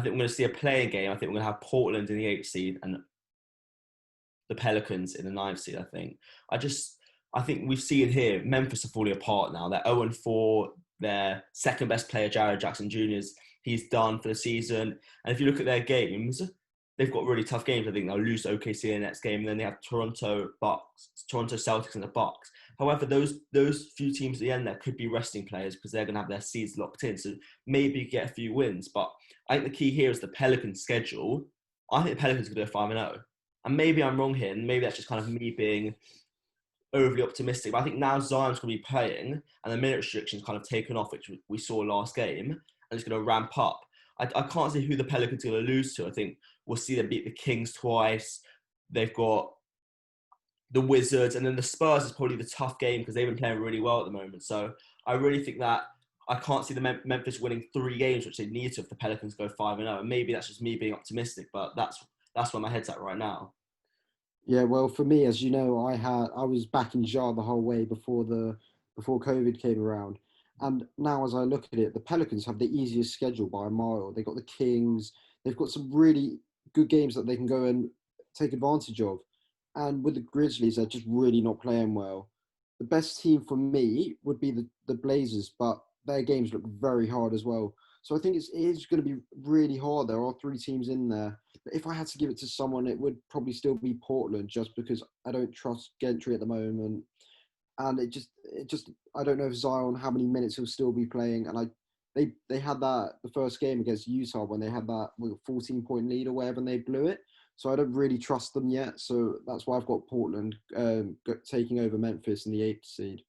I think we're going to see a playing game. I think we're going to have Portland in the 8th seed and the Pelicans in the 9th seed, I think. I think we've seen here, Memphis are falling apart now. They're 0-4. Their second best player, Jared Jackson Jr., he's done for the season. And if you look at their games, they've got really tough games. I think they'll lose OKC in the next game, and then they have Toronto Celtics and the Bucks. However, those few teams at the end there could be resting players because they're going to have their seeds locked in. So maybe get a few wins. But I think the key here is the Pelicans' schedule. I think the Pelicans could go 5-0. And maybe I'm wrong here, and maybe that's just kind of me being overly optimistic. But I think now Zion's going to be playing, and the minute restrictions kind of taken off, which we saw last game, and it's going to ramp up. I can't see who the Pelicans are going to lose to. I think we'll see them beat the Kings twice. They've got the Wizards, and then the Spurs is probably the tough game because they've been playing really well at the moment. So I really think that I can't see the Memphis winning 3 games, which they need to if the Pelicans go 5-0. And maybe that's just me being optimistic, but that's where my head's at right now. Yeah, well, for me, as you know, I was back in Jar the whole way before COVID came around, and now as I look at it, the Pelicans have the easiest schedule by a mile. They got the Kings. They've got some really good games that they can go and take advantage of, and with the Grizzlies, they're just really not playing well. The best team for me would be the Blazers, but their games look very hard as well. So I think it is going to be really hard. There are 3 teams in there. But if I had to give it to someone, it would probably still be Portland, just because I don't trust Gentry at the moment. And it just I don't know if Zion, how many minutes he'll still be playing. And they had that the first game against Utah when they had that 14-point lead or whatever, and they blew it. So I don't really trust them yet. So that's why I've got Portland taking over Memphis in the 8th seed.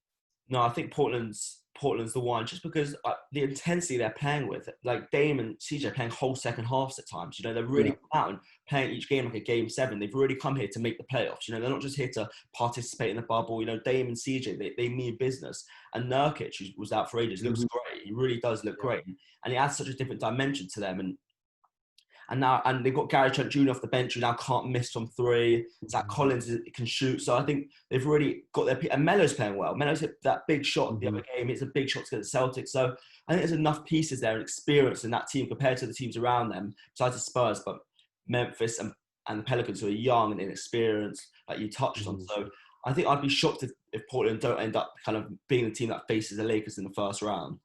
No, I think Portland's the one, just because the intensity they're playing with, like Dame and CJ playing whole second halves at times. They're really out and playing each game like a game 7. They've really come here to make the playoffs. They're not just here to participate in the bubble. Dame and CJ, they mean business. And Nurkic, who was out for ages, looks great. He really does look great, and he adds such a different dimension to them. And they've got Gary Trent Jr. off the bench who now can't miss from 3. Zach Collins can shoot. So I think they've really got their... And Melo's playing well. Melo's hit that big shot the other game. It's a big shot to get the Celtics. So I think there's enough pieces there and experience in that team compared to the teams around them, besides the Spurs, but Memphis and the Pelicans, who are young and inexperienced, like you touched on. So I think I'd be shocked if Portland don't end up kind of being the team that faces the Lakers in the first round.